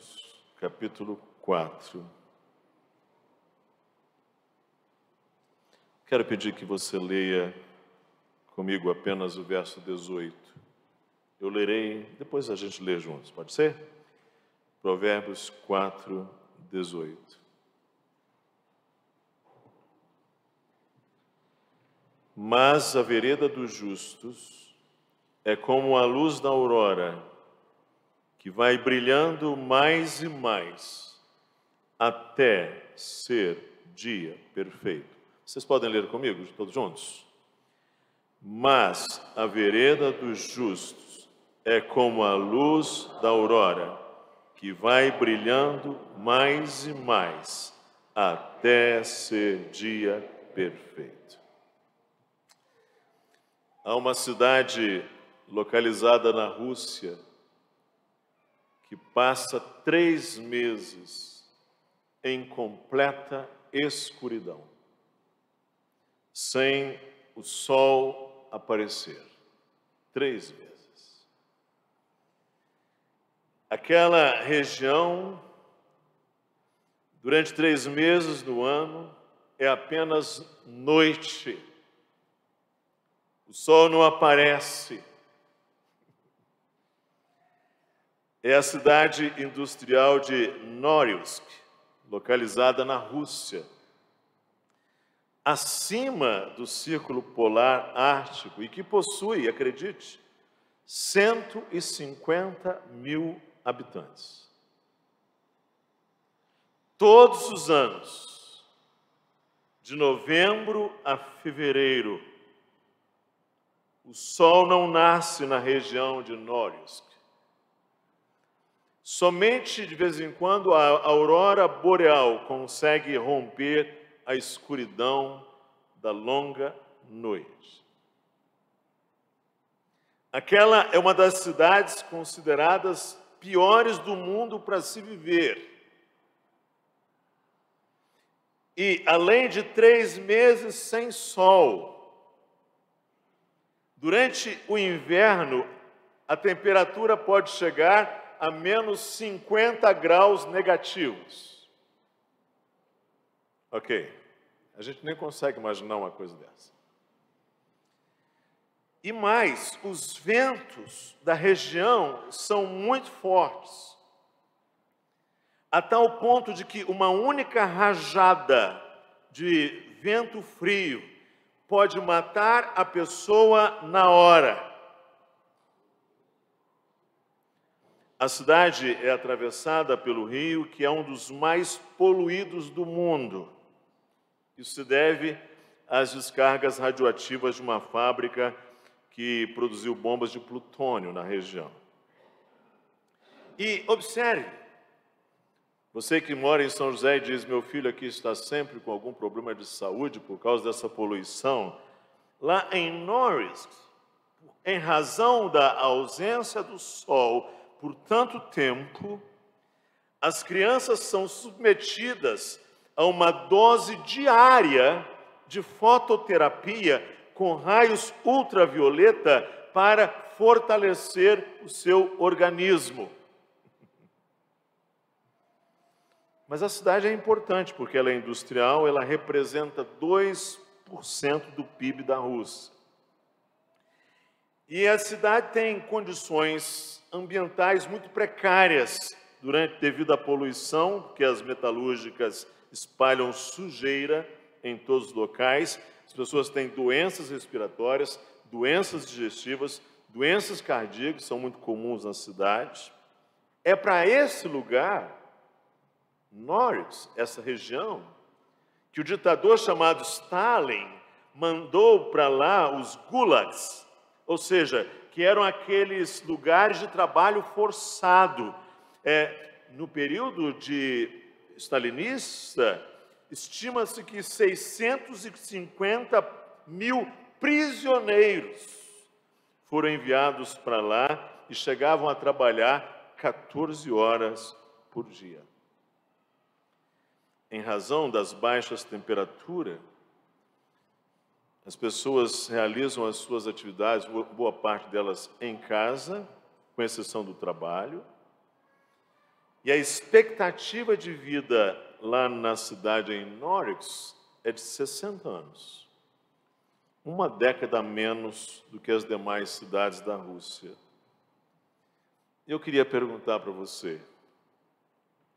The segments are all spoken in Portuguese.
Provérbios, capítulo 4. Quero pedir que você leia comigo apenas o verso 18. Eu lerei, depois a gente lê juntos, pode ser? Provérbios 4, 18. Mas a vereda dos justos é como a luz da aurora, que vai brilhando mais e mais, até ser dia perfeito. Vocês podem ler comigo, todos juntos? Mas a vereda dos justos é como a luz da aurora, que vai brilhando mais e mais, até ser dia perfeito. Há uma cidade localizada na Rússia que passa 3 meses em completa escuridão, sem o sol aparecer. 3 meses. Aquela região, durante 3 meses do ano, é apenas noite. O sol não aparece. É a cidade industrial de Norilsk, localizada na Rússia, acima do Círculo Polar Ártico e que possui, acredite, 150 mil habitantes. Todos os anos, de novembro a fevereiro, o sol não nasce na região de Norilsk. Somente de vez em quando a aurora boreal consegue romper a escuridão da longa noite. Aquela é uma das cidades consideradas piores do mundo para se viver. E além de 3 meses sem sol, durante o inverno a temperatura pode chegar a menos 50 graus negativos. Ok, a gente nem consegue imaginar uma coisa dessa. E mais, os ventos da região são muito fortes, a tal ponto de que uma única rajada de vento frio pode matar a pessoa na hora. A cidade é atravessada pelo rio, que é um dos mais poluídos do mundo. Isso se deve às descargas radioativas de uma fábrica que produziu bombas de plutônio na região. E observe, você que mora em São José e diz, meu filho aqui está sempre com algum problema de saúde por causa dessa poluição, lá em Norilsk, em razão da ausência do sol por tanto tempo, as crianças são submetidas a uma dose diária de fototerapia com raios ultravioleta para fortalecer o seu organismo. Mas a cidade é importante porque ela é industrial, ela representa 2% do PIB da Rússia. E a cidade tem condições ambientais muito precárias devido à poluição, porque as metalúrgicas espalham sujeira em todos os locais. As pessoas têm doenças respiratórias, doenças digestivas, doenças cardíacas, são muito comuns na cidade. É para esse lugar, Norilsk, essa região, que o ditador chamado Stalin mandou para lá os gulags, ou seja, que eram aqueles lugares de trabalho forçado. No período stalinista, estima-se que 650 mil prisioneiros foram enviados para lá e chegavam a trabalhar 14 horas por dia. Em razão das baixas temperaturas, as pessoas realizam as suas atividades, boa parte delas em casa, com exceção do trabalho. E a expectativa de vida lá na cidade em Norwich é de 60 anos. Uma década a menos do que as demais cidades da Rússia. Eu queria perguntar para você,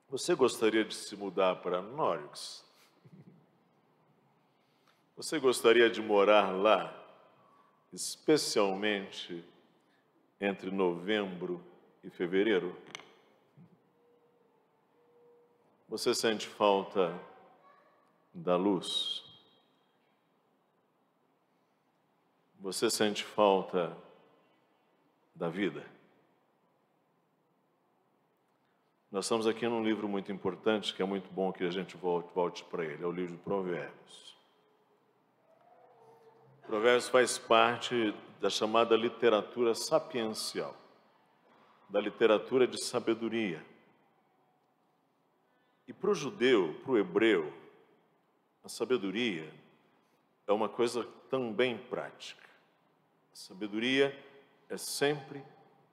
você gostaria de se mudar para Norwich? Você gostaria de morar lá, especialmente entre novembro e fevereiro? Você sente falta da luz? Você sente falta da vida? Nós estamos aqui num livro muito importante, que é muito bom que a gente volte para ele, é o livro de Provérbios. Provérbios faz parte da chamada literatura sapiencial, da literatura de sabedoria. E para o judeu, para o hebreu, a sabedoria é uma coisa também prática. A sabedoria é sempre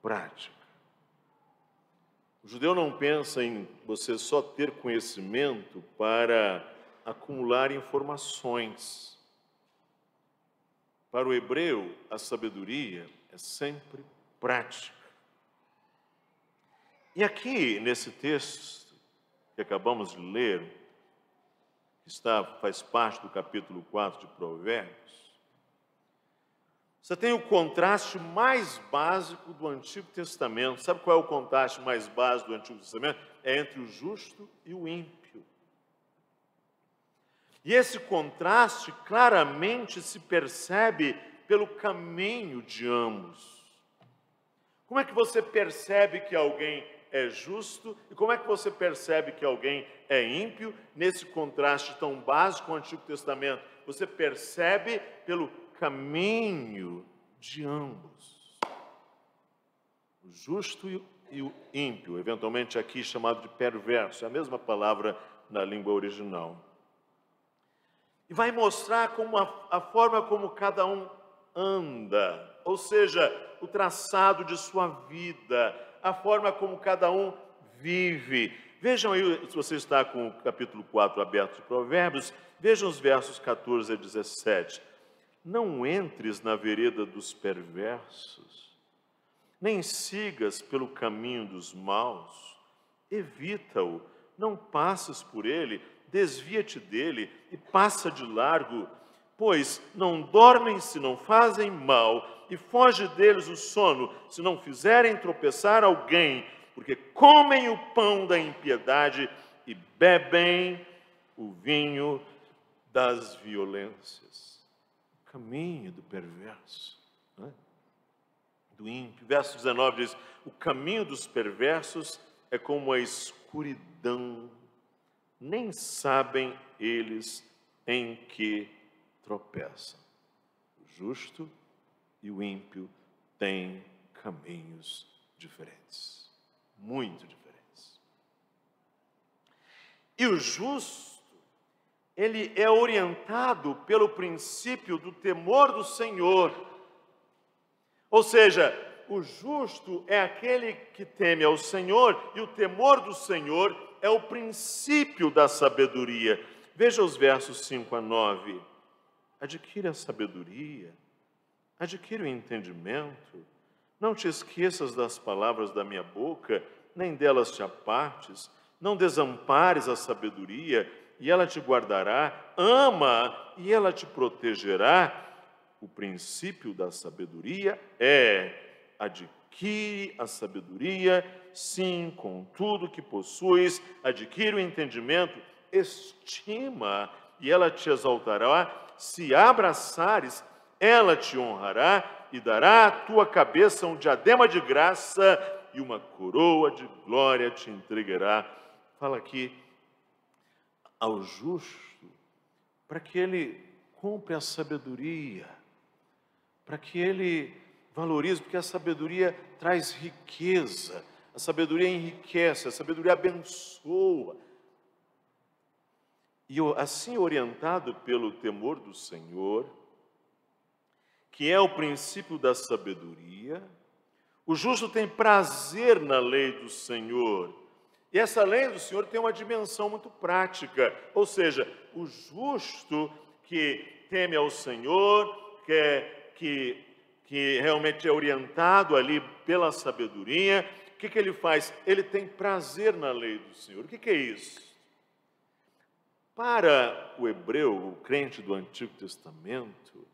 prática. O judeu não pensa em você só ter conhecimento para acumular informações. Para o hebreu, a sabedoria é sempre prática. E aqui, nesse texto que acabamos de ler, que faz parte do capítulo 4 de Provérbios, você tem o contraste mais básico do Antigo Testamento. Sabe qual é o contraste mais básico do Antigo Testamento? É entre o justo e o ímpio. E esse contraste claramente se percebe pelo caminho de ambos. Como é que você percebe que alguém é justo e como é que você percebe que alguém é ímpio nesse contraste tão básico com o Antigo Testamento? Você percebe pelo caminho de ambos. O justo e o ímpio, eventualmente aqui chamado de perverso, é a mesma palavra na língua original. E vai mostrar como a forma como cada um anda, ou seja, o traçado de sua vida, a forma como cada um vive. Vejam aí, se você está com o capítulo 4 aberto de Provérbios, vejam os versos 14 a 17. Não entres na vereda dos perversos, nem sigas pelo caminho dos maus, evita-o, não passes por ele, desvia-te dele e passa de largo, pois não dormem se não fazem mal, e foge deles o sono se não fizerem tropeçar alguém, porque comem o pão da impiedade e bebem o vinho das violências. O caminho do perverso, né? Do ímpio. Verso 19 diz, o caminho dos perversos é como a escuridão, nem sabem eles em que tropeçam. O justo e o ímpio têm caminhos diferentes, muito diferentes. E o justo, ele é orientado pelo princípio do temor do Senhor. Ou seja, o justo é aquele que teme ao Senhor, e o temor do Senhor é o princípio da sabedoria. Veja os versos 5 a 9. Adquire a sabedoria, adquire o entendimento, não te esqueças das palavras da minha boca, nem delas te apartes, não desampares a sabedoria, e ela te guardará, ama, e ela te protegerá. O princípio da sabedoria é adquire a sabedoria, sim, com tudo que possuis, adquire o entendimento, estima, e ela te exaltará. Se a abraçares, ela te honrará e dará à tua cabeça um diadema de graça e uma coroa de glória te entregará. Fala aqui ao justo, para que ele compre a sabedoria, para que ele valorize, porque a sabedoria traz riqueza, a sabedoria enriquece, a sabedoria abençoa. E assim orientado pelo temor do Senhor, que é o princípio da sabedoria, o justo tem prazer na lei do Senhor, E essa lei do Senhor tem uma dimensão muito prática, ou seja, o justo que teme ao Senhor, que realmente é orientado ali pela sabedoria, o que ele faz? Ele tem prazer na lei do Senhor. O que é isso? Para o hebreu, o crente do Antigo Testamento,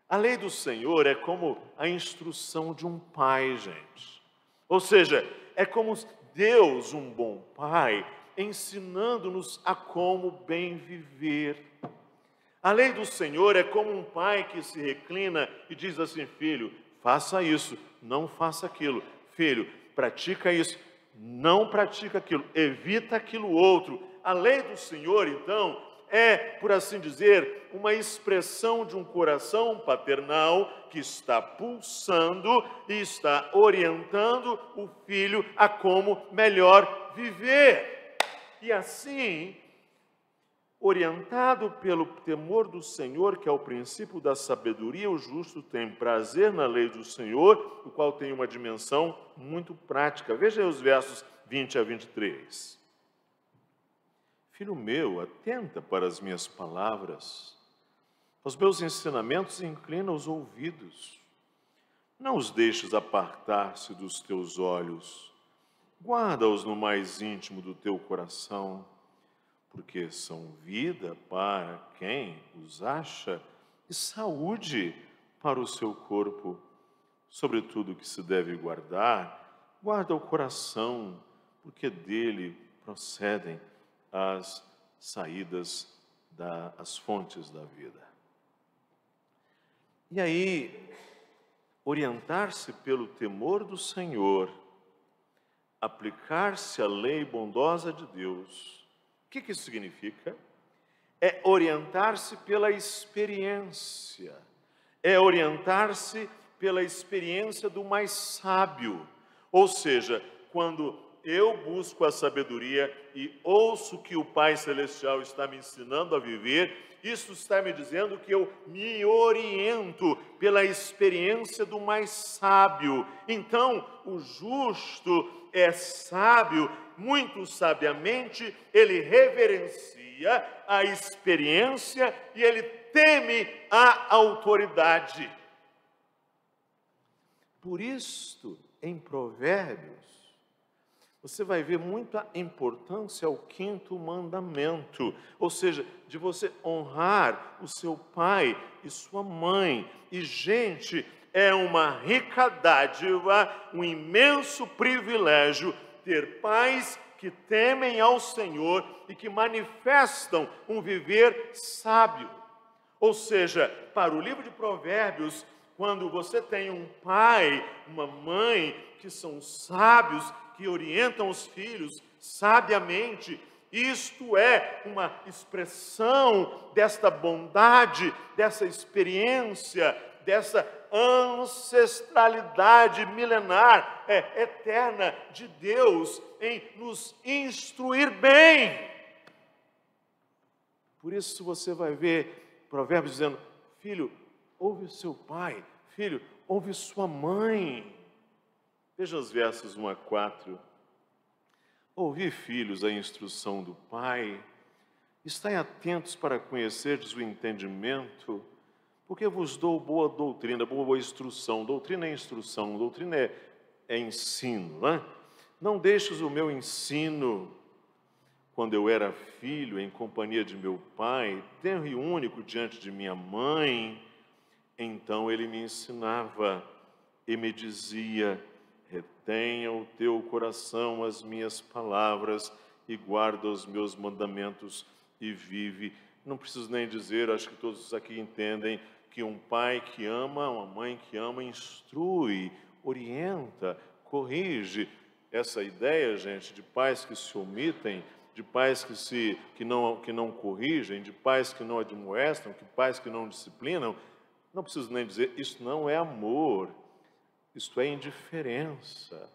a lei do Senhor é como a instrução de um pai, gente. Ou seja, é como Deus, um bom pai, ensinando-nos a como bem viver. A lei do Senhor é como um pai que se reclina e diz assim: filho, faça isso, não faça aquilo. Filho, pratica isso, não pratica aquilo, evita aquilo outro. A lei do Senhor, então, é, por assim dizer, uma expressão de um coração paternal que está pulsando e está orientando o filho a como melhor viver. E assim, orientado pelo temor do Senhor, que é o princípio da sabedoria, o justo tem prazer na lei do Senhor, o qual tem uma dimensão muito prática. Veja aí os versos 20 a 23. Filho meu, atenta para as minhas palavras, aos meus ensinamentos inclina os ouvidos. Não os deixes apartar-se dos teus olhos, guarda-os no mais íntimo do teu coração, porque são vida para quem os acha e saúde para o seu corpo. Sobre tudo que se deve guardar, guarda o coração, porque dele procedem as saídas, as fontes da vida. E aí, orientar-se pelo temor do Senhor, aplicar-se à lei bondosa de Deus. O que isso significa? É orientar-se pela experiência, é orientar-se pela experiência do mais sábio. Ou seja, quando eu busco a sabedoria e ouço que o Pai Celestial está me ensinando a viver, isso está me dizendo que eu me oriento pela experiência do mais sábio. Então, o justo é sábio, muito sabiamente, ele reverencia a experiência e ele teme a autoridade. Por isto, em Provérbios, você vai ver muita importância ao 5º mandamento, ou seja, de você honrar o seu pai e sua mãe. E, gente, é uma rica dádiva, um imenso privilégio ter pais que temem ao Senhor e que manifestam um viver sábio. Ou seja, para o livro de Provérbios, quando você tem um pai, uma mãe que são sábios, que orientam os filhos sabiamente, isto é uma expressão desta bondade, dessa experiência, dessa ancestralidade milenar, eterna de Deus em nos instruir bem. Por isso você vai ver Provérbios dizendo: filho, ouve seu pai, filho, ouve sua mãe. Veja os versos 1 a 4. Ouvi, filhos, a instrução do Pai, estai atentos para conhecerdes o entendimento, porque vos dou boa doutrina, boa instrução. Doutrina é instrução, doutrina é ensino, né? Não deixes o meu ensino. Quando eu era filho, em companhia de meu pai, tenro e único diante de minha mãe, então ele me ensinava e me dizia: retenha o teu coração as minhas palavras e guarda os meus mandamentos e vive. Não preciso nem dizer, acho que todos aqui entendem que um pai que ama, uma mãe que ama, instrui, orienta, corrige. Essa ideia, gente, de pais que se omitem, de pais que não corrigem, de pais que não admoestam, de pais que não disciplinam, não preciso nem dizer, isso não é amor. Isto é indiferença.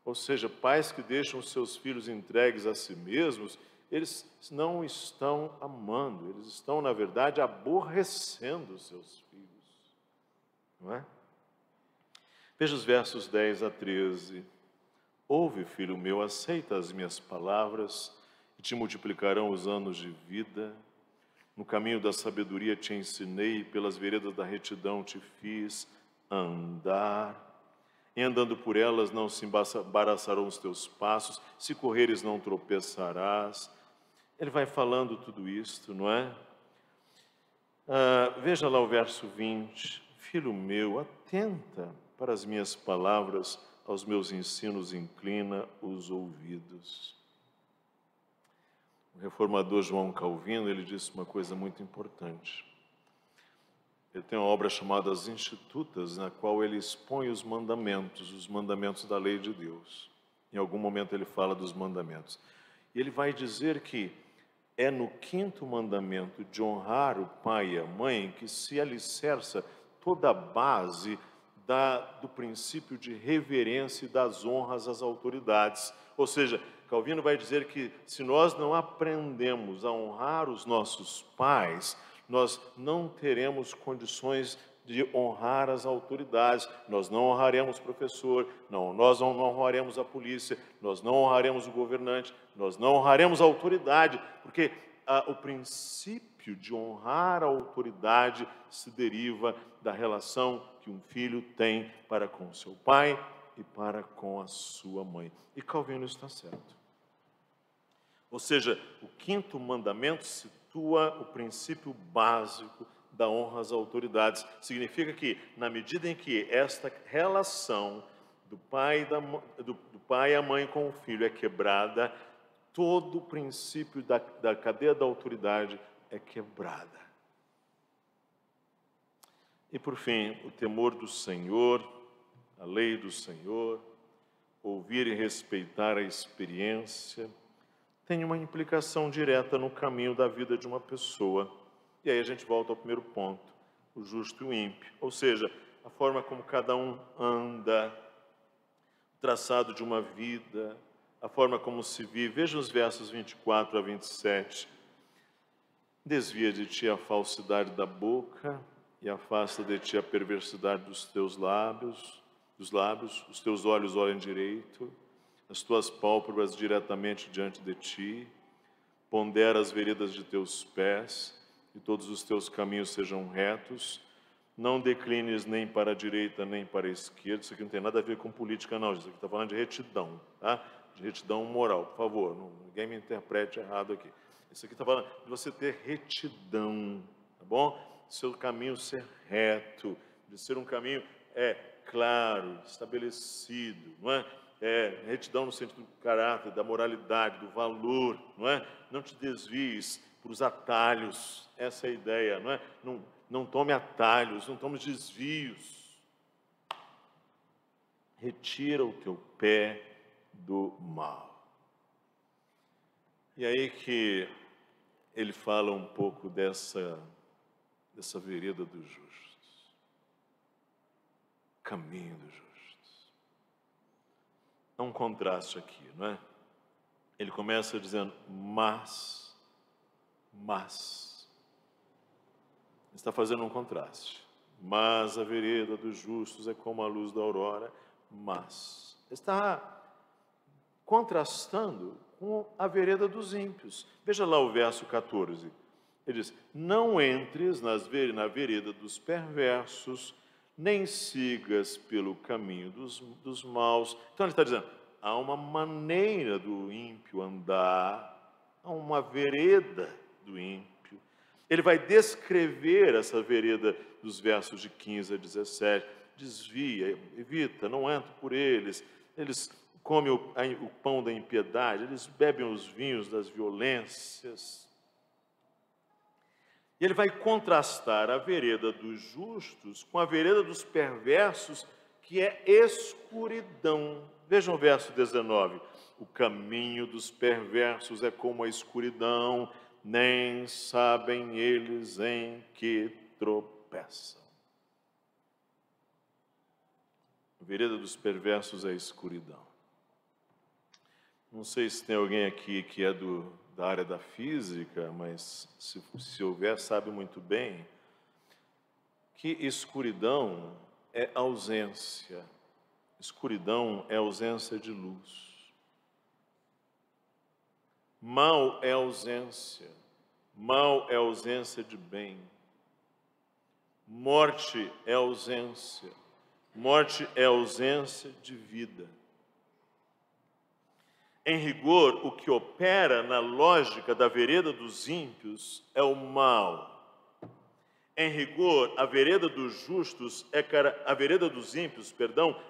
Ou seja, pais que deixam seus filhos entregues a si mesmos, eles não estão amando, eles estão, na verdade, aborrecendo os seus filhos. Não é? Veja os versos 10 a 13. Ouve, filho meu, aceita as minhas palavras e te multiplicarão os anos de vida. No caminho da sabedoria te ensinei, pelas veredas da retidão te fiz andar. E andando por elas não se embaraçarão os teus passos, se correres não tropeçarás. Ele vai falando tudo isto, não é? Veja lá o verso 20. Filho meu, atenta para as minhas palavras, aos meus ensinos inclina os ouvidos. O reformador João Calvino, ele disse uma coisa muito importante. Ele tem uma obra chamada As Institutas, na qual ele expõe os mandamentos da lei de Deus. Em algum momento ele fala dos mandamentos. E ele vai dizer que é no quinto mandamento de honrar o pai e a mãe que se alicerça toda a base do princípio de reverência e das honras às autoridades. Ou seja, Calvino vai dizer que se nós não aprendemos a honrar os nossos pais, nós não teremos condições de honrar as autoridades, nós não honraremos o professor, nós não honraremos a polícia, nós não honraremos o governante, nós não honraremos a autoridade, porque o princípio de honrar a autoridade se deriva da relação que um filho tem para com seu pai e para com a sua mãe. E Calvino está certo. Ou seja, o quinto mandamento situa o princípio básico da honra às autoridades. Significa que, na medida em que esta relação do pai e a mãe com o filho é quebrada, todo o princípio da cadeia da autoridade é quebrada. E por fim, o temor do Senhor, a lei do Senhor, ouvir e respeitar a experiência, tem uma implicação direta no caminho da vida de uma pessoa. E aí a gente volta ao primeiro ponto, o justo e o ímpio. Ou seja, a forma como cada um anda, o traçado de uma vida, a forma como se vive. Veja os versos 24 a 27. Desvia de ti a falsidade da boca e afasta de ti a perversidade dos teus lábios, os teus olhos olhem direito, as tuas pálpebras diretamente diante de ti, pondera as veredas de teus pés, e todos os teus caminhos sejam retos, não declines nem para a direita nem para a esquerda. Isso aqui não tem nada a ver com política não, isso aqui está falando de retidão, tá? De retidão moral, por favor, ninguém me interprete errado aqui. Isso aqui está falando de você ter retidão, tá bom? Seu caminho ser reto, de ser um caminho claro, estabelecido, não é? Retidão no sentido do caráter, da moralidade, do valor, não é? Não te desvies para os atalhos, essa é a ideia, não é? Não tome atalhos, não tome desvios. Retira o teu pé do mal. E aí que ele fala um pouco dessa vereda dos justos, caminho dos justos. Há um contraste aqui, não é? Ele começa dizendo, mas, está fazendo um contraste. Mas a vereda dos justos é como a luz da aurora, mas. Está contrastando com a vereda dos ímpios. Veja lá o verso 14. Ele diz, não entres na vereda dos perversos, nem sigas pelo caminho dos maus. Então ele está dizendo, há uma maneira do ímpio andar, há uma vereda do ímpio. Ele vai descrever essa vereda dos versos de 15 a 17. Desvia, evita, não entra por eles. Eles comem o pão da impiedade, eles bebem os vinhos das violências. E ele vai contrastar a vereda dos justos com a vereda dos perversos, que é escuridão. Vejam o verso 19. O caminho dos perversos é como a escuridão, nem sabem eles em que tropeçam. A vereda dos perversos é a escuridão. Não sei se tem alguém aqui que é da área da física, mas se houver, sabe muito bem que escuridão é ausência, Escuridão é ausência de luz. Mal é ausência. Mal é ausência de bem. Morte é ausência. Morte é ausência de vida. Em rigor, o que opera na lógica da vereda dos ímpios é o mal. Em rigor, a vereda dos justos a vereda dos ímpios,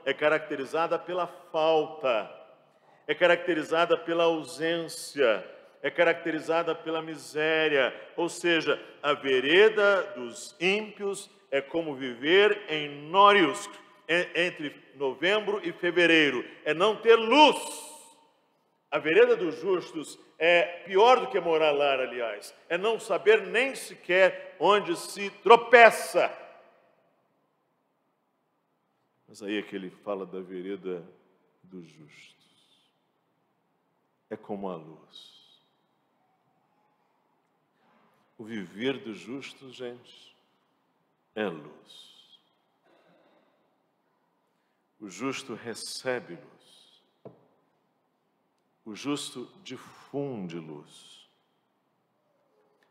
é caracterizada pela falta, é caracterizada pela ausência, é caracterizada pela miséria. Ou seja, a vereda dos ímpios é como viver em nórios entre novembro e fevereiro, é não ter luz. A vereda dos justos é pior do que morar lá, aliás. É não saber nem sequer onde se tropeça. Mas aí é que ele fala da vereda dos justos. É como a luz. O viver dos justos, gente, é luz. O justo recebe luz. O justo difunde luz.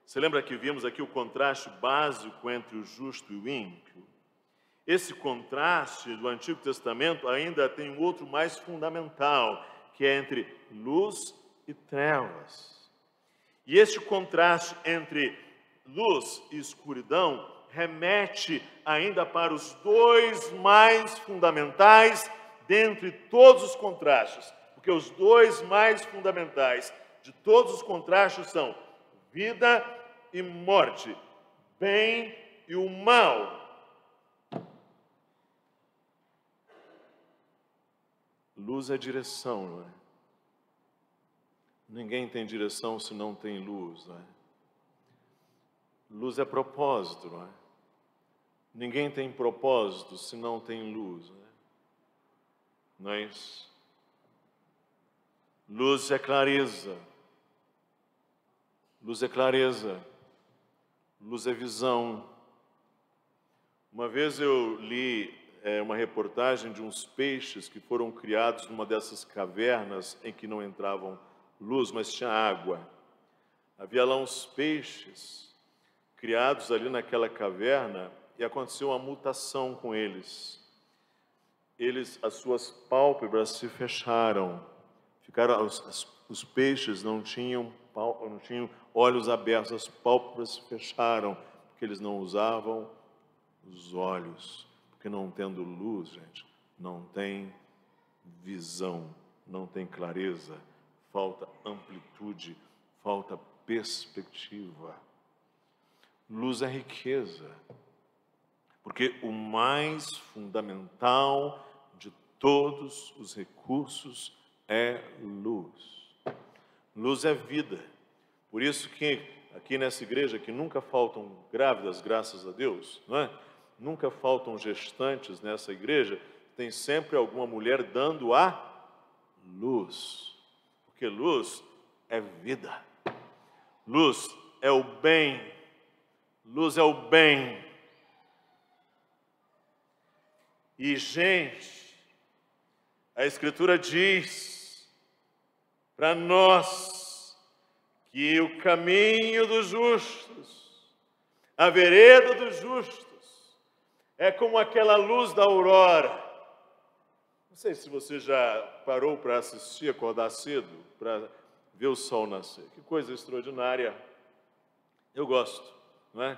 Você lembra que vimos aqui o contraste básico entre o justo e o ímpio? Esse contraste do Antigo Testamento ainda tem um outro mais fundamental, que é entre luz e trevas. E este contraste entre luz e escuridão remete ainda para os dois mais fundamentais dentre todos os contrastes. Porque os dois mais fundamentais de todos os contrastes são vida e morte, bem e o mal. Luz é direção, não é? Ninguém tem direção se não tem luz, não é? Luz é propósito, não é? Ninguém tem propósito se não tem luz, não é? Não é isso? Luz é clareza. Luz é clareza. Luz é visão. Uma vez eu li uma reportagem de uns peixes que foram criados numa dessas cavernas em que não entravam luz, mas tinha água. Havia lá uns peixes criados ali naquela caverna e aconteceu uma mutação com eles. As suas pálpebras se fecharam. Os peixes não tinham olhos abertos, as pálpebras se fecharam, porque eles não usavam os olhos. Porque não tendo luz, gente, não tem visão, não tem clareza, falta amplitude, falta perspectiva. Luz é riqueza, porque o mais fundamental de todos os recursos é luz. Luz é vida. Por isso que aqui nessa igreja que nunca faltam grávidas, graças a Deus, não é? Nunca faltam gestantes nessa igreja, tem sempre alguma mulher dando a luz. Porque luz é vida. Luz é o bem. Luz é o bem. E, gente, a Escritura diz para nós que o caminho dos justos, a vereda dos justos, é como aquela luz da aurora. Não sei se você já parou para assistir, acordar cedo, para ver o sol nascer. Que coisa extraordinária. Eu gosto, não é?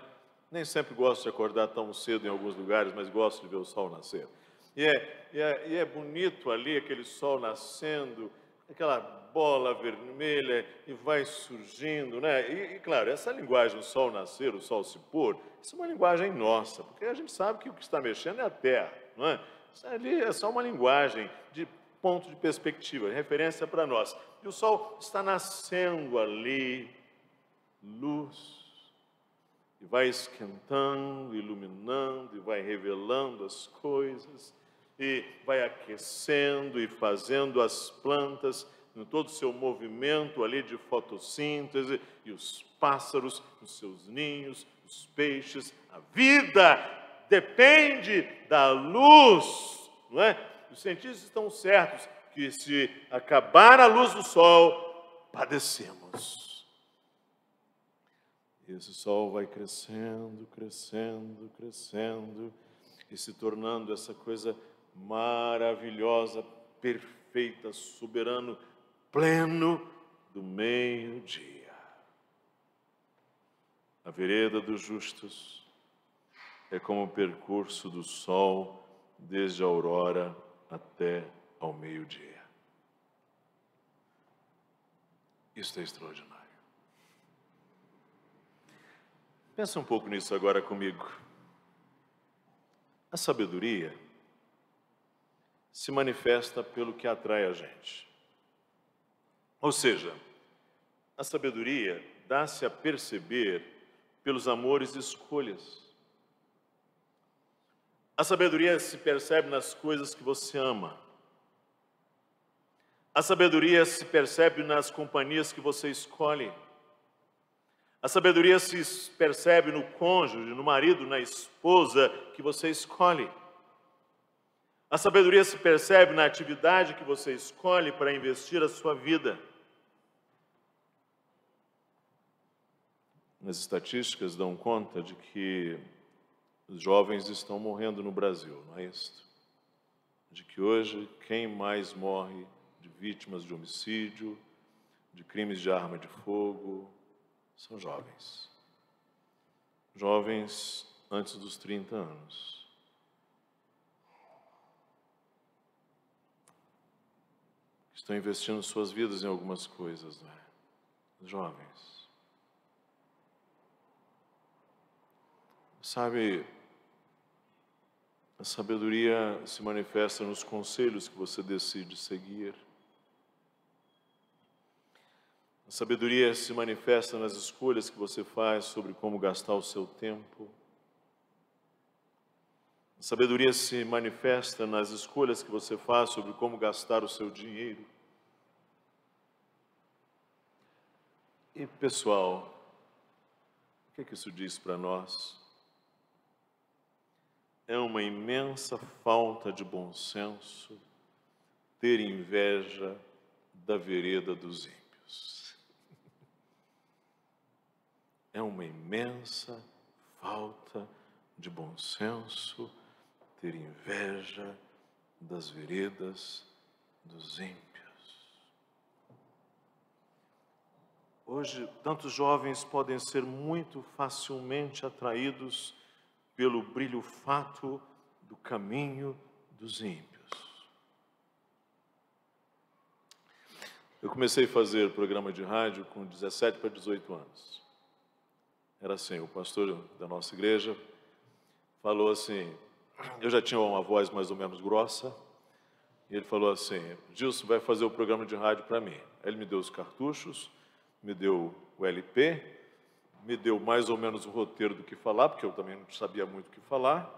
Nem sempre gosto de acordar tão cedo em alguns lugares, mas gosto de ver o sol nascer. E é bonito ali, aquele sol nascendo, aquela bola vermelha e vai surgindo, né? E claro, essa linguagem, o sol nascer, o sol se pôr, isso é uma linguagem nossa, porque a gente sabe que o que está mexendo é a terra, não é? Isso ali é só uma linguagem de ponto de perspectiva, referência para nós. E o sol está nascendo ali, luz, e vai esquentando, iluminando, e vai revelando as coisas, e vai aquecendo e fazendo as plantas em todo o seu movimento ali de fotossíntese, e os pássaros nos seus ninhos, os peixes. A vida depende da luz, não é? Os cientistas estão certos que se acabar a luz do sol, padecemos. E esse sol vai crescendo, crescendo, crescendo e se tornando essa coisa maravilhosa, perfeita, soberano, pleno do meio-dia. A vereda dos justos é como o percurso do sol desde a aurora até ao meio-dia. Isso é extraordinário. Pensa um pouco nisso agora comigo. A sabedoria se manifesta pelo que atrai a gente. Ou seja, a sabedoria dá-se a perceber pelos amores e escolhas. A sabedoria se percebe nas coisas que você ama. A sabedoria se percebe nas companhias que você escolhe. A sabedoria se percebe no cônjuge, no marido, na esposa que você escolhe. A sabedoria se percebe na atividade que você escolhe para investir a sua vida. As estatísticas dão conta de que os jovens estão morrendo no Brasil, não é isso? De que hoje quem mais morre de vítimas de homicídio, de crimes de arma de fogo, são jovens. Jovens antes dos 30 anos. Estão investindo suas vidas em algumas coisas, não é? Jovens. Sabe, a sabedoria se manifesta nos conselhos que você decide seguir. A sabedoria se manifesta nas escolhas que você faz sobre como gastar o seu tempo. A sabedoria se manifesta nas escolhas que você faz sobre como gastar o seu dinheiro. E, pessoal, o que isso diz para nós? É uma imensa falta de bom senso ter inveja da vereda dos ímpios. É uma imensa falta de bom senso ter inveja das veredas dos ímpios. Hoje, tantos jovens podem ser muito facilmente atraídos pelo brilho fato do caminho dos ímpios. Eu comecei a fazer programa de rádio com 17 para 18 anos. Era assim, o pastor da nossa igreja falou assim, eu já tinha uma voz mais ou menos grossa, e ele falou assim, Gilson, vai fazer o programa de rádio para mim. Aí ele me deu os cartuchos, me deu o LP, me deu mais ou menos um roteiro do que falar, porque eu também não sabia muito o que falar,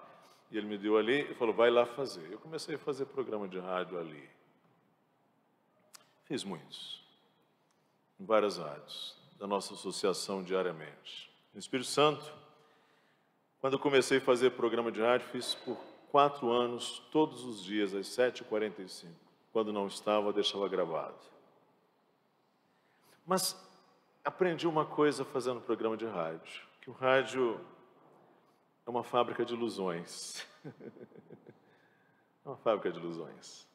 e ele me deu ali e falou, vai lá fazer. Eu comecei a fazer programa de rádio ali. Fiz muitos, em várias rádios, da nossa associação diariamente. No Espírito Santo, quando eu comecei a fazer programa de rádio, fiz por 4 anos, todos os dias, às 7h45. Quando não estava, deixava gravado. Mas aprendi uma coisa fazendo programa de rádio, que o rádio é uma fábrica de ilusões. É uma fábrica de ilusões.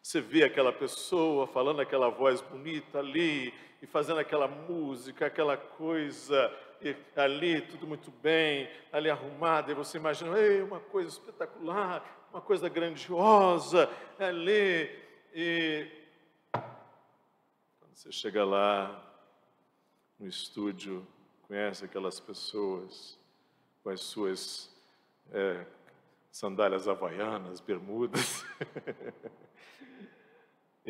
Você vê aquela pessoa falando aquela voz bonita ali, e fazendo aquela música, aquela coisa, e ali tudo muito bem, ali arrumado, e você imagina, ei, uma coisa espetacular, uma coisa grandiosa, ali, e quando você chega lá, no estúdio, conhece aquelas pessoas com as suas sandálias havaianas, bermudas,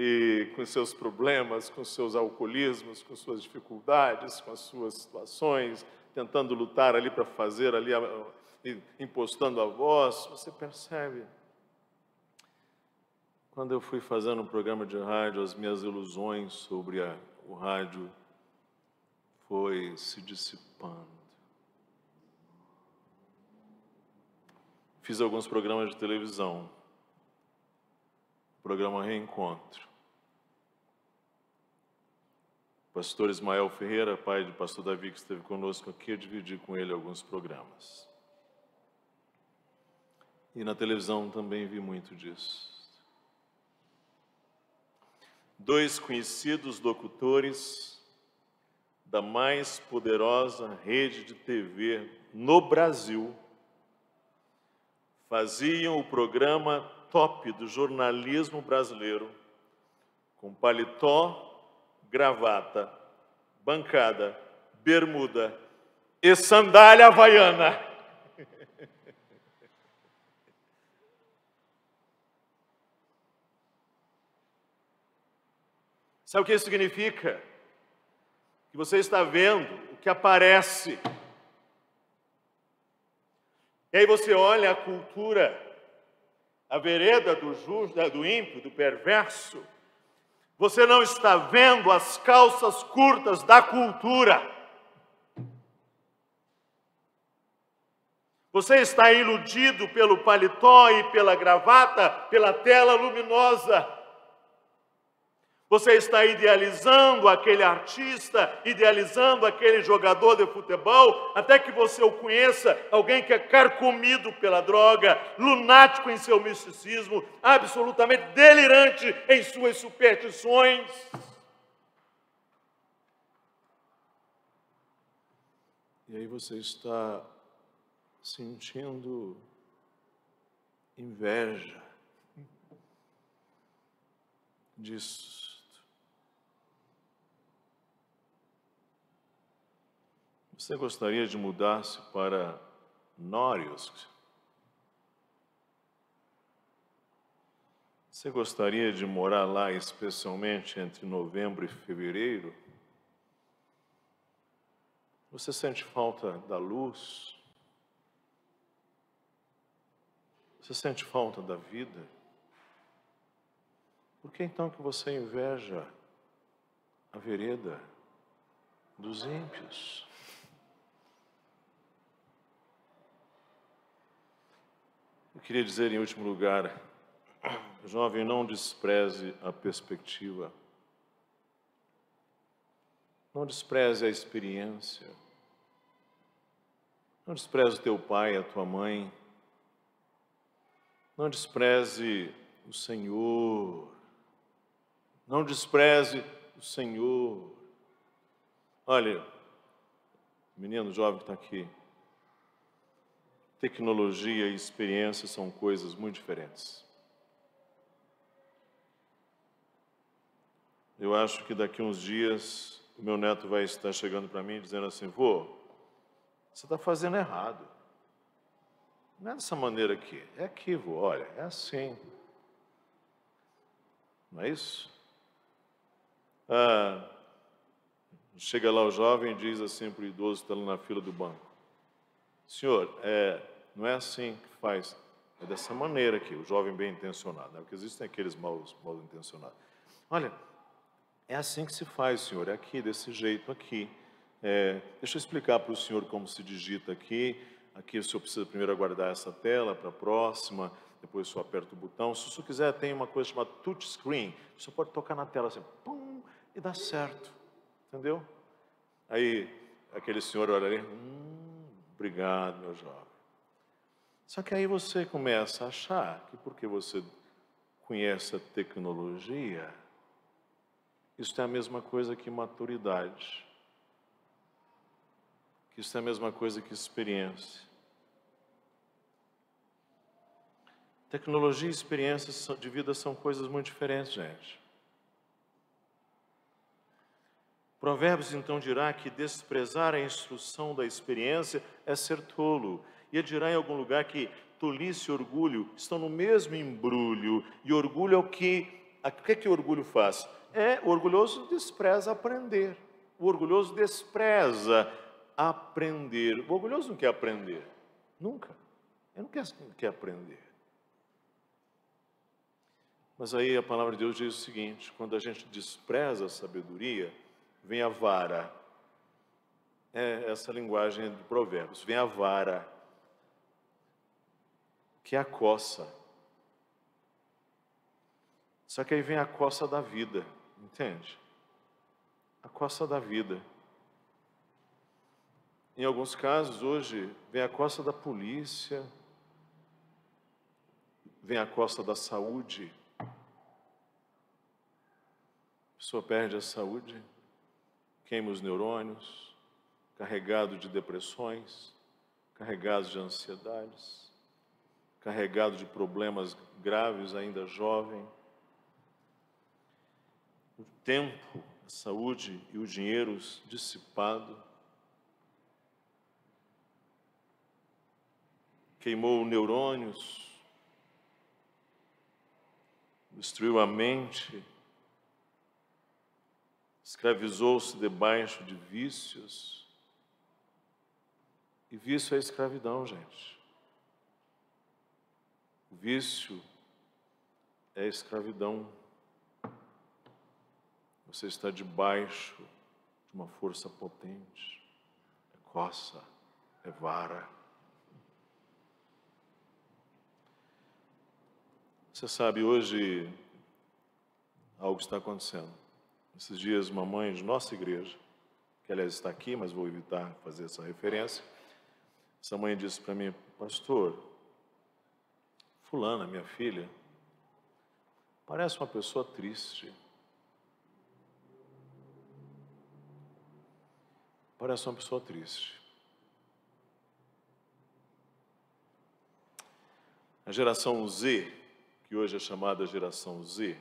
e com seus problemas, com seus alcoolismos, com suas dificuldades, com as suas situações, tentando lutar ali para fazer, ali impostando a voz, você percebe. Quando eu fui fazendo um programa de rádio, as minhas ilusões sobre o rádio foi se dissipando. Fiz alguns programas de televisão. programa Reencontro. Pastor Ismael Ferreira, pai de pastor Davi, que esteve conosco aqui, eu dividi com ele alguns programas. E na televisão também vi muito disso. 2 conhecidos locutores da mais poderosa rede de TV no Brasil faziam o programa top do jornalismo brasileiro, com paletó, gravata, bancada, bermuda e sandália havaiana. Sabe o que isso significa? Que você está vendo o que aparece. E aí você olha a cultura, a vereda do justo, do ímpio, do perverso. Você não está vendo as calças curtas da cultura. Você está iludido pelo paletó e pela gravata, pela tela luminosa. Você está idealizando aquele artista, idealizando aquele jogador de futebol, até que você o conheça, alguém que é carcomido pela droga, lunático em seu misticismo, absolutamente delirante em suas superstições. E aí você está sentindo inveja disso. Você gostaria de mudar-se para Nórios? Você gostaria de morar lá, especialmente entre novembro e fevereiro? Você sente falta da luz? Você sente falta da vida? Por que então que você inveja a vereda dos ímpios? Eu queria dizer, em último lugar, jovem, não despreze a perspectiva. Não despreze a experiência. Não despreze o teu pai, a tua mãe. Não despreze o Senhor. Não despreze o Senhor. Olha, menino jovem que está aqui, tecnologia e experiência são coisas muito diferentes. Eu acho que daqui a uns dias o meu neto vai estar chegando para mim dizendo assim: vô, você está fazendo errado. Não é dessa maneira aqui. É aqui, vô, olha, é assim. Não é isso? Chega lá o jovem e diz assim para o idoso que está lá na fila do banco: senhor, não é assim que faz, é dessa maneira aqui, o jovem bem intencionado, né? Porque existem aqueles mal intencionados. Olha, é assim que se faz, senhor, é aqui, desse jeito aqui. Deixa eu explicar para o senhor como se digita aqui. Aqui o senhor precisa primeiro aguardar essa tela para a próxima, depois o senhor aperta o botão. Se o senhor quiser, tem uma coisa chamada touchscreen, o senhor pode tocar na tela assim, pum, e dá certo, entendeu? Aí aquele senhor olha ali, obrigado, meu jovem. Só que aí você começa a achar que porque você conhece a tecnologia, isso é a mesma coisa que maturidade. Que isso é a mesma coisa que experiência. Tecnologia e experiência de vida são coisas muito diferentes, gente. Provérbios então dirá que desprezar a instrução da experiência é ser tolo. E dirá em algum lugar que tolice e orgulho estão no mesmo embrulho. E orgulho é o que o orgulho faz? O orgulhoso despreza aprender. O orgulhoso despreza aprender. O orgulhoso não quer aprender. Nunca. Ele não quer aprender. Mas aí a palavra de Deus diz o seguinte: quando a gente despreza a sabedoria, vem a vara. Essa linguagem de Provérbios. Vem a vara, que é a coça. Só que aí vem a coça da vida, entende? A coça da vida. Em alguns casos, hoje, vem a coça da polícia, vem a coça da saúde. A pessoa perde a saúde, queima os neurônios, carregado de depressões, carregado de ansiedades, carregado de problemas graves, ainda jovem. O tempo, a saúde e o dinheiro dissipado. Queimou neurônios, destruiu a mente, escravizou-se debaixo de vícios. E vício é escravidão, gente. O vício é escravidão. Você está debaixo de uma força potente. É coça, é vara. Você sabe, hoje algo está acontecendo. Esses dias, uma mãe de nossa igreja, que aliás está aqui, mas vou evitar fazer essa referência, essa mãe disse para mim: pastor, fulana, minha filha, parece uma pessoa triste. Parece uma pessoa triste. A geração Z, que hoje é chamada geração Z,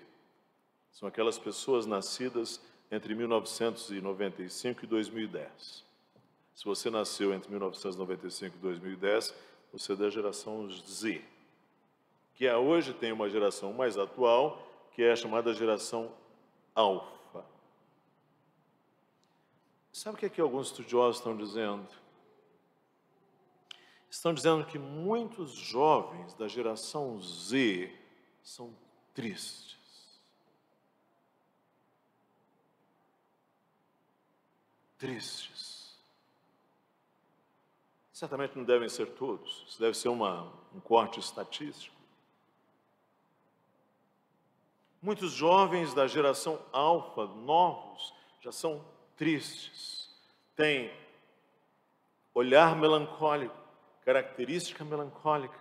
são aquelas pessoas nascidas entre 1995 e 2010. Se você nasceu entre 1995 e 2010, você é da geração Z, que hoje tem uma geração mais atual, que é a chamada geração Alfa. Sabe o que alguns estudiosos estão dizendo? Estão dizendo que muitos jovens da geração Z são tristes. Tristes. Certamente não devem ser todos, isso deve ser um corte estatístico. Muitos jovens da geração alfa, novos, já são tristes. Têm olhar melancólico, característica melancólica,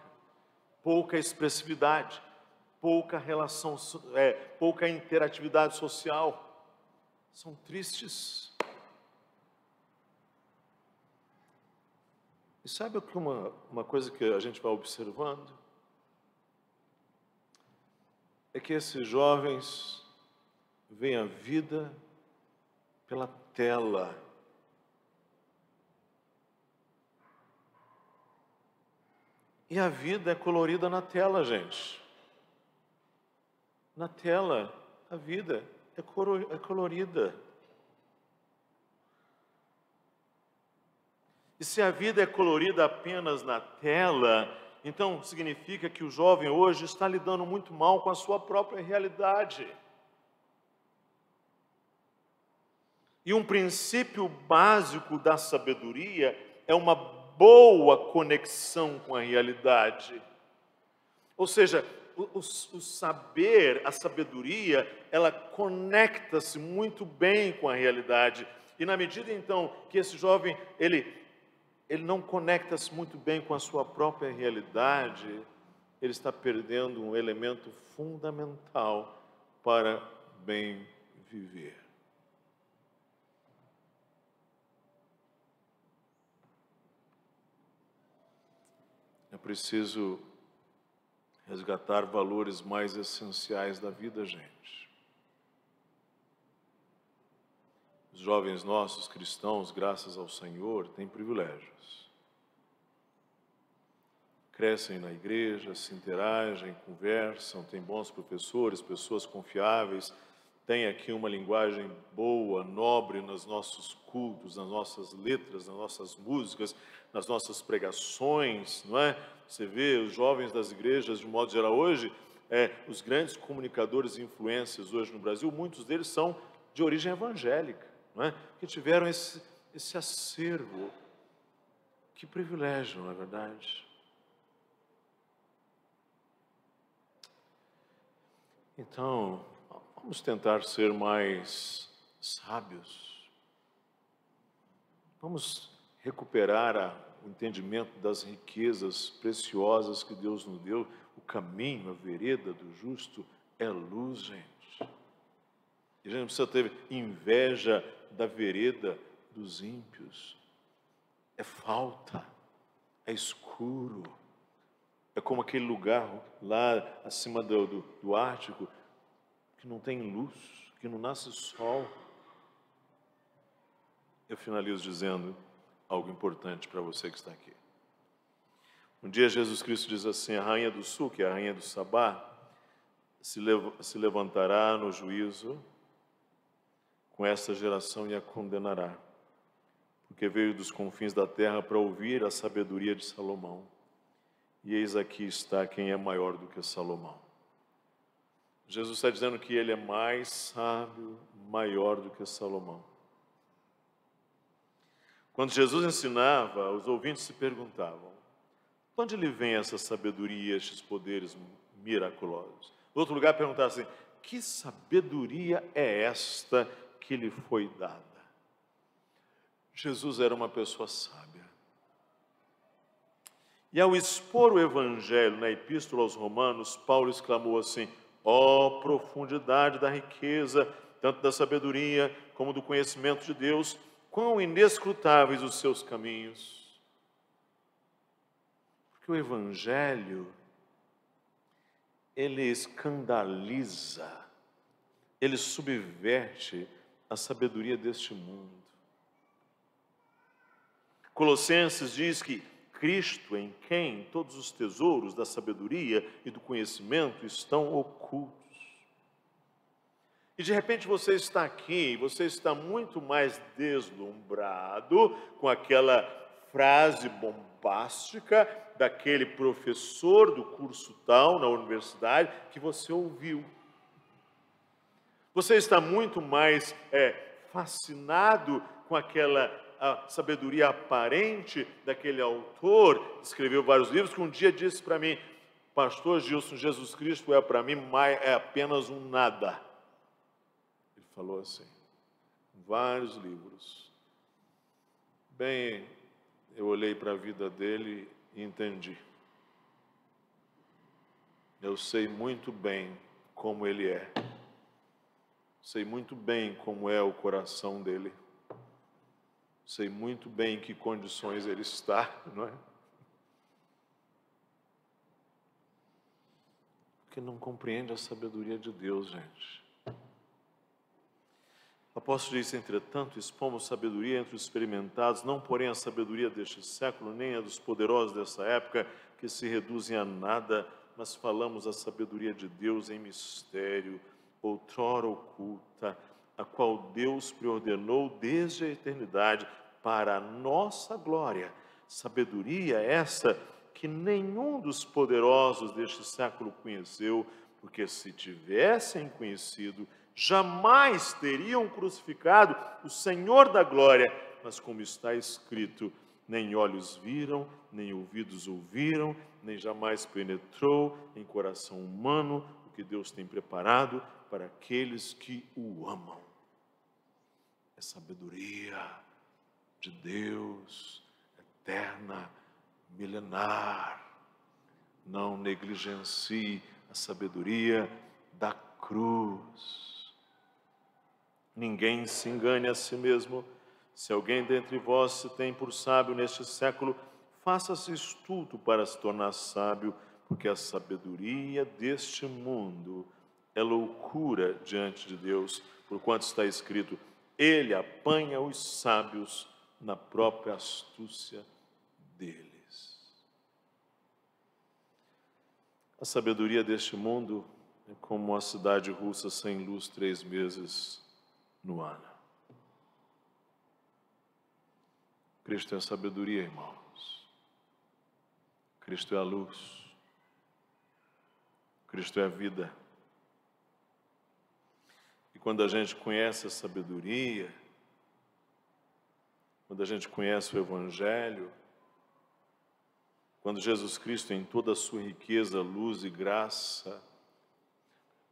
pouca expressividade, pouca relação, pouca interatividade social. São tristes. E sabe uma coisa que a gente vai observando? É que esses jovens veem a vida pela tela. E a vida é colorida na tela, gente. Na tela, a vida é colorida. E se a vida é colorida apenas na tela, então significa que o jovem hoje está lidando muito mal com a sua própria realidade. E um princípio básico da sabedoria é uma boa conexão com a realidade. Ou seja, o saber, a sabedoria, ela conecta-se muito bem com a realidade. E na medida então que esse jovem, ele não conecta-se muito bem com a sua própria realidade, ele está perdendo um elemento fundamental para bem viver. É preciso resgatar valores mais essenciais da vida, gente. Os jovens nossos cristãos, graças ao Senhor, têm privilégios. Crescem na igreja, se interagem, conversam, têm bons professores, pessoas confiáveis, têm aqui uma linguagem boa, nobre nos nossos cultos, nas nossas letras, nas nossas músicas, nas nossas pregações, não é? Você vê os jovens das igrejas, de modo geral, hoje, os grandes comunicadores e influências hoje no Brasil, muitos deles são de origem evangélica, não é? Que tiveram esse acervo. Que privilégio, não é verdade? Então, vamos tentar ser mais sábios. Vamos recuperar o entendimento das riquezas preciosas que Deus nos deu. O caminho, a vereda do justo é luz, gente. E a gente não precisa ter inveja da vereda dos ímpios. É falta, é escuro. É como aquele lugar lá acima do Ártico, que não tem luz, que não nasce sol. Eu finalizo dizendo algo importante para você que está aqui. Um dia Jesus Cristo diz assim: a rainha do sul, que é a rainha do Sabá, se levantará no juízo com esta geração e a condenará, porque veio dos confins da terra para ouvir a sabedoria de Salomão. E eis aqui está quem é maior do que Salomão. Jesus está dizendo que ele é mais sábio, maior do que Salomão. Quando Jesus ensinava, os ouvintes se perguntavam: de onde lhe vem essa sabedoria, estes poderes miraculosos? No outro lugar perguntavam assim: que sabedoria é esta que lhe foi dada? Jesus era uma pessoa sábia. E ao expor o Evangelho na Epístola aos Romanos, Paulo exclamou assim: ó profundidade da riqueza, tanto da sabedoria como do conhecimento de Deus, quão inescrutáveis os seus caminhos. Porque o Evangelho, ele escandaliza, ele subverte a sabedoria deste mundo. Colossenses diz que Cristo, em quem todos os tesouros da sabedoria e do conhecimento estão ocultos. E de repente você está aqui, você está muito mais deslumbrado com aquela frase bombástica daquele professor do curso tal na universidade que você ouviu. Você está muito mais fascinado com aquela a sabedoria aparente daquele autor, que escreveu vários livros, que um dia disse para mim: pastor Gilson, Jesus Cristo é para mim apenas um nada. Ele falou assim, vários livros. Bem, eu olhei para a vida dele e entendi. Eu sei muito bem como ele é. Sei muito bem como é o coração dele. Sei muito bem em que condições ele está, não é? Porque não compreende a sabedoria de Deus, gente. O apóstolo diz: entretanto, expomos sabedoria entre os experimentados, não porém a sabedoria deste século, nem a dos poderosos dessa época, que se reduzem a nada, mas falamos a sabedoria de Deus em mistério, outrora oculta, a qual Deus preordenou desde a eternidade para a nossa glória. Sabedoria essa que nenhum dos poderosos deste século conheceu, porque se tivessem conhecido, jamais teriam crucificado o Senhor da glória. Mas como está escrito: nem olhos viram, nem ouvidos ouviram, nem jamais penetrou em coração humano o que Deus tem preparado para aqueles que o amam. É sabedoria de Deus, eterna, milenar. Não negligencie a sabedoria da cruz. Ninguém se engane a si mesmo. Se alguém dentre vós se tem por sábio neste século, faça-se estudo para se tornar sábio, porque a sabedoria deste mundo é loucura diante de Deus, porquanto está escrito: ele apanha os sábios na própria astúcia deles. A sabedoria deste mundo é como uma cidade russa sem luz 3 meses no ano. Cristo é a sabedoria, irmãos. Cristo é a luz. Cristo é a vida. E quando a gente conhece a sabedoria, quando a gente conhece o Evangelho, quando Jesus Cristo, em toda a sua riqueza, luz e graça,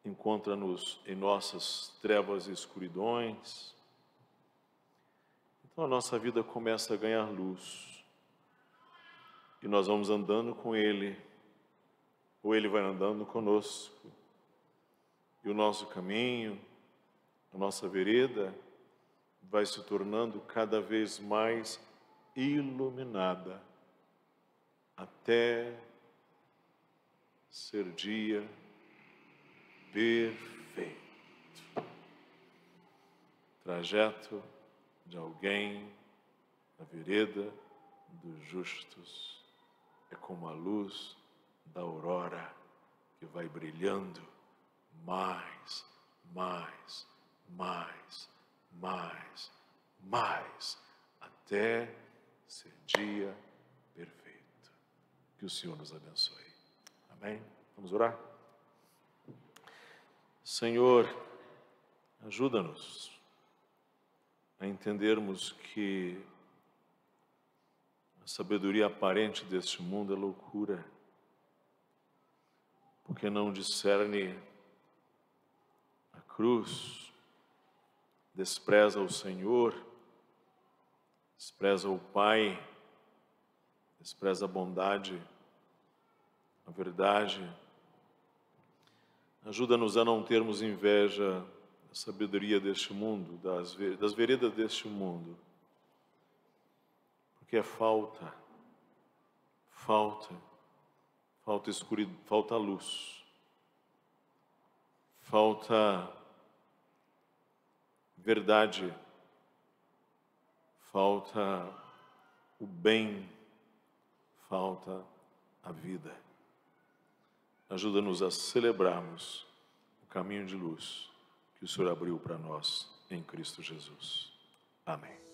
encontra-nos em nossas trevas e escuridões. Então a nossa vida começa a ganhar luz. E nós vamos andando com Ele, ou Ele vai andando conosco. E o nosso caminho, a nossa vereda, vai se tornando cada vez mais iluminada, até ser dia perfeito. Trajeto de alguém na vereda dos justos é como a luz da aurora que vai brilhando mais, mais, mais, mais, mais, até ser dia perfeito. Que o Senhor nos abençoe. Amém? Vamos orar? Senhor, ajuda-nos a entendermos que a sabedoria aparente deste mundo é loucura, porque não discerne a cruz, despreza o Senhor, despreza o Pai, despreza a bondade, a verdade. Ajuda-nos a não termos inveja da sabedoria deste mundo, das veredas deste mundo, porque é falta escuridão, falta luz, falta verdade, falta o bem, falta a vida. Ajuda-nos a celebrarmos o caminho de luz que o Senhor abriu para nós em Cristo Jesus. Amém.